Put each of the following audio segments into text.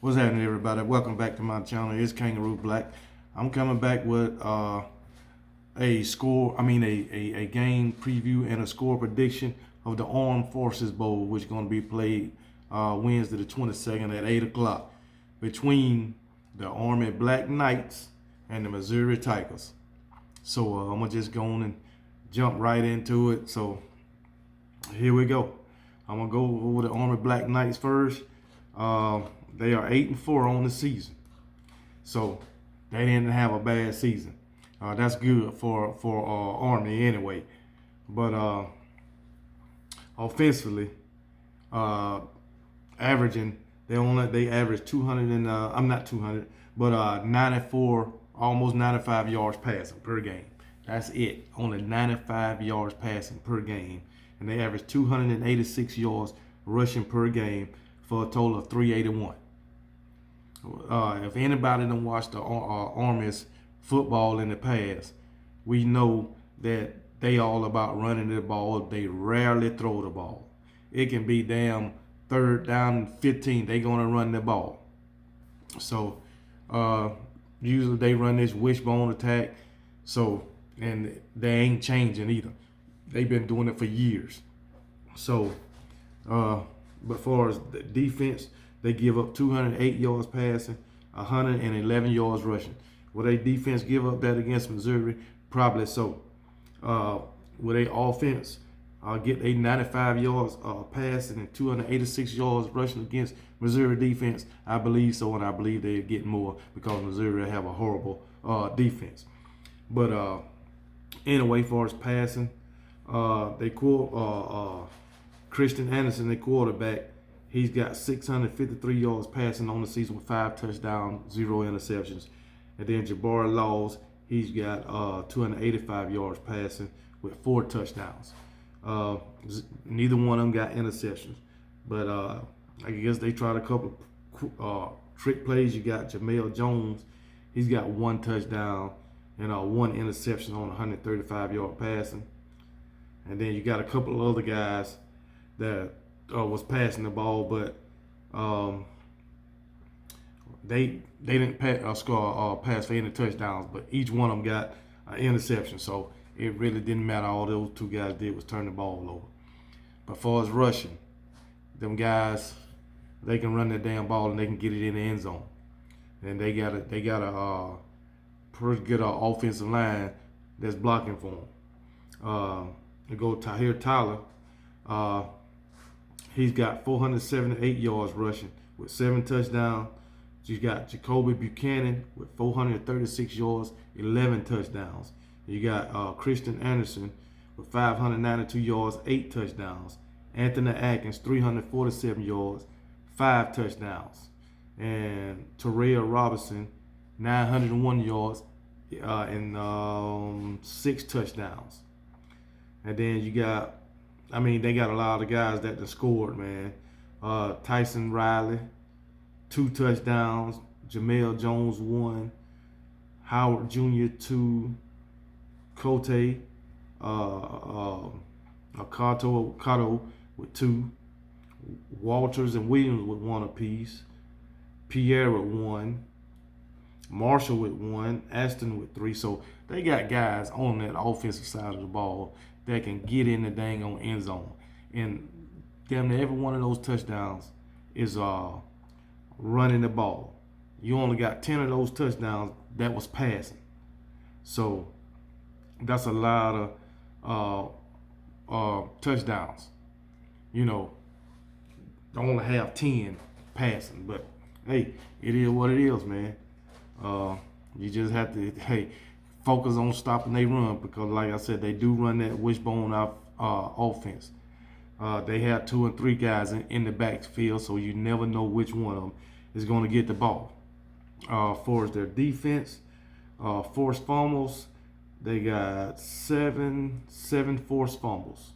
What's happening, everybody? Welcome back to my channel. It's Kangaroo Black. I'm coming back with a score. A game preview and a score prediction of the Armed Forces Bowl, which is going to be played Wednesday the 22nd at 8 o'clock between the Army Black Knights and the Missouri Tigers. So I'm gonna just go on and jump right into it. So here we go. I'm gonna go over the Army Black Knights first. They are 8-4 on the season, so they didn't have a bad season. That's good for Army anyway. But offensively, uh, averaging they average 200 and I'm not 200, but 94, almost 95 yards passing per game. That's it. Only 95 yards passing per game, and they average 286 yards rushing per game for a total of 381. If anybody done watched the Army's football in the past, we know that they all about running the ball. They rarely throw the ball. It can be damn third down and 15. They gonna run the ball. So usually they run this wishbone attack. So and they ain't changing either. They've been doing it for years. So but far as the defense, they give up 208 yards passing, 111 yards rushing. Will they defense give up that against Missouri? Probably so. Will they offense get a 95 yards passing and 286 yards rushing against Missouri defense? I believe so, and I believe they get more because Missouri have a horrible defense. But anyway, far as passing, Christian Anderson, the quarterback, he's got 653 yards passing on the season with 5 touchdowns, 0 interceptions. And then Jabari Laws, he's got 285 yards passing with 4 touchdowns. Neither one of them got interceptions. But I guess they tried a couple trick plays. You got Jamel Jones, he's got 1 touchdown and 1 interception on 135 yard passing. And then you got a couple of other guys that was passing the ball, but they didn't pass for any touchdowns, but each one of them got an interception, so it really didn't matter. All those 2 guys did was turn the ball over. But as far as rushing, them guys, they can run that damn ball and they can get it in the end zone. And they got a pretty good offensive line that's blocking for them. You go Tahir Tyler. He's got 478 yards rushing with 7 touchdowns. You got Jacoby Buchanan with 436 yards, 11 touchdowns. You got Christian Anderson with 592 yards, 8 touchdowns. Anthony Atkins, 347 yards, 5 touchdowns. And Terrell Robinson, 901 yards and 6 touchdowns. And then you got, they got a lot of guys that have scored, man. Tyson Riley, 2 touchdowns. Jamel Jones, 1. Howard Jr., 2. Cote, Cato with 2. Walters and Williams with 1 apiece. Pierre with 1. Marshall with 1. Aston with 3. So they got guys on that offensive side of the ball that can get in the dang on end zone. And damn near every one of those touchdowns is running the ball. You only got 10 of those touchdowns that was passing. So that's a lot of touchdowns. You know, only have 10 passing. But hey, it is what it is, man. You just have to focus on stopping they run, because like I said, they do run that wishbone offense. They have 2 and 3 guys in the backfield, so you never know which one of them is going to get the ball. For their defense, forced fumbles, they got 7 forced fumbles.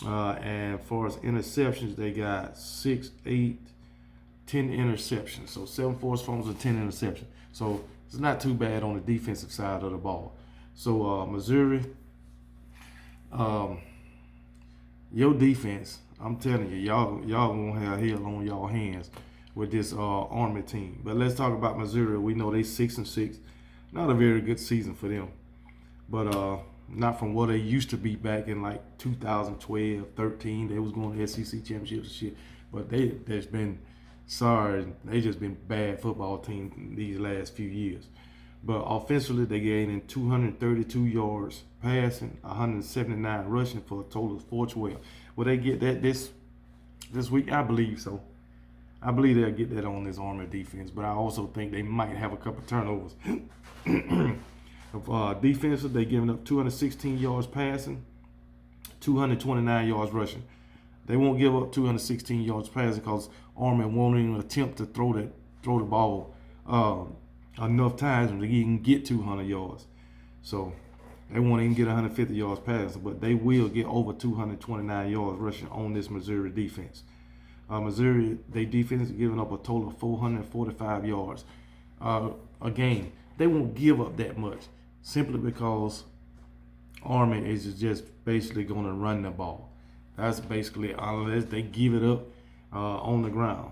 And for as interceptions, they got 6, 8, 10 interceptions. So 7 forced fumbles and 10 interceptions. So it's not too bad on the defensive side of the ball. So Missouri, your defense, I'm telling you, y'all gonna have hell on y'all hands. with this Army team. But let's talk about Missouri. We know they 6-6. Not a very good season for them, but not from what they used to be back in like 2012, 13. They was going to SEC championships and shit. But they just been bad football team these last few years. But offensively, they gained 232 yards passing, 179 rushing for a total of 412. Will they get that this week? I believe so. I believe they'll get that on this Army defense, but I also think they might have a couple turnovers. Defensive, they giving up 216 yards passing, 229 yards rushing. They won't give up 216 yards passing because Army won't even attempt to throw the ball enough times where they can get 200 yards. So they won't even get 150 yards passing, but they will get over 229 yards rushing on this Missouri defense. Missouri, their defense is giving up a total of 445 yards a game. They won't give up that much simply because Army is just basically going to run the ball. That's basically unless they give it up on the ground.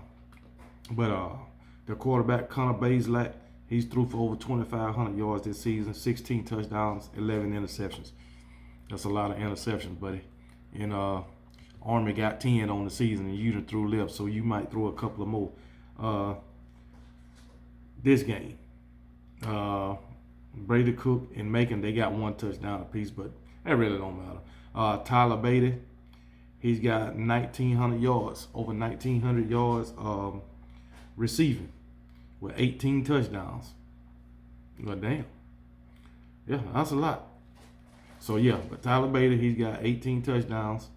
But the quarterback, Connor Bazelak, he's threw for over 2,500 yards this season, 16 touchdowns, 11 interceptions. That's a lot of interceptions, buddy. And Army got 10 on the season, and you done threw left, so you might throw a couple of more. This game, Brady Cook and Macon, they got 1 touchdown apiece, but that really don't matter. Tyler Beatty, he's got 1,900 yards, over 1,900 yards receiving with 18 touchdowns. But damn, yeah, that's a lot. So yeah, but Tyler Beatty, he's got 18 touchdowns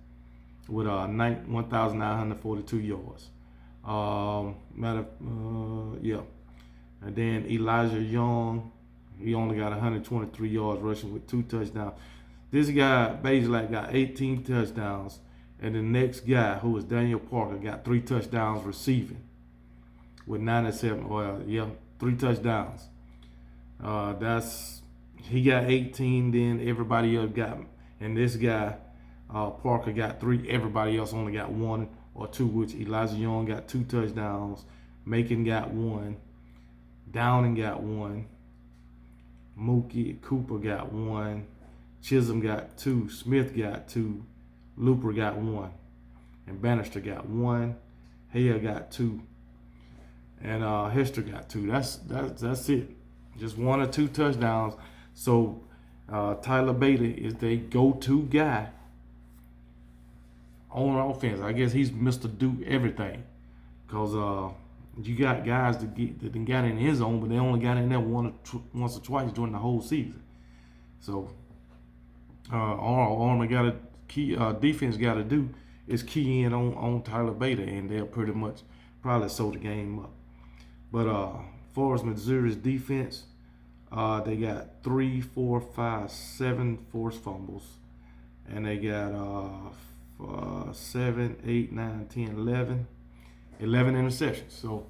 with 1,942 yards. Yeah. And then Elijah Young, he only got 123 yards rushing with 2 touchdowns. This guy, Bazelak, got 18 touchdowns. And the next guy, who was Daniel Parker, got 3 touchdowns receiving with 97. Well, yeah, 3 touchdowns. He got 18, then everybody else got, and this guy, Parker, got 3. Everybody else only got 1 or 2, which Elijah Young got 2 touchdowns. Macon got 1. Downing got 1. Mookie Cooper got 1. Chisholm got 2. Smith got 2. Looper got 1. And Bannister got 1. Hale got 2. And Hester got 2. That's it. Just 1 or 2 touchdowns. So Tyler Beatty is the go-to guy on offense. I guess he's Mr. Do everything. Because you got guys that got in his zone, but they only got in there once or twice during the whole season. So all Army got a key defense got to do is key in on Tyler Beatty, and they'll pretty much probably sew the game up. But as far as Missouri's defense, they got 3, 4, 5, 7 forced fumbles, and they got 7, 8, 9, 10, 11 interceptions. So,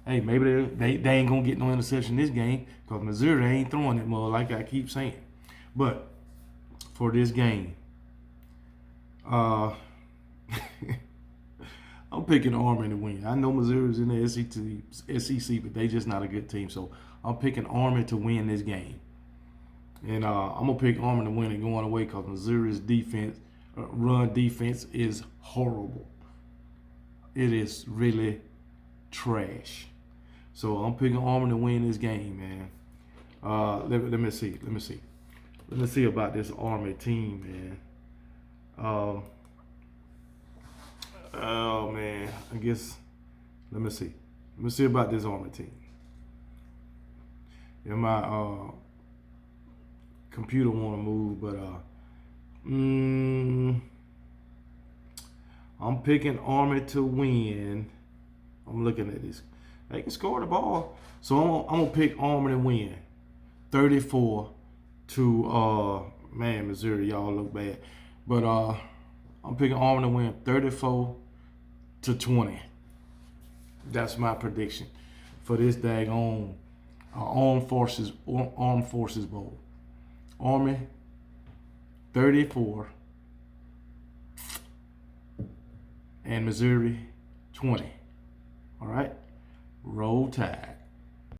hey, maybe they ain't going to get no interception this game because Missouri ain't throwing it more, like I keep saying. But for this game, I'm picking Army to win. I know Missouri's in the SEC, but they just not a good team. So I'm picking Army to win this game. And I'm going to pick Army to win it going away because Missouri's run defense is horrible. It is really trash. So I'm picking Army to win this game, man. Let me see. Let me see about this Army team, man. Oh man, I guess. Let me see. Let me see about this Army team. Yeah, my computer want to move, but I'm picking Army to win. I'm looking at this. They can score the ball, so I'm gonna pick Army to win. 34 to man, Missouri, y'all look bad, but I'm picking Army to win 34-20. That's my prediction for this daggone Armed Forces Bowl. Army 34 and Missouri 20. All right. Roll Tide.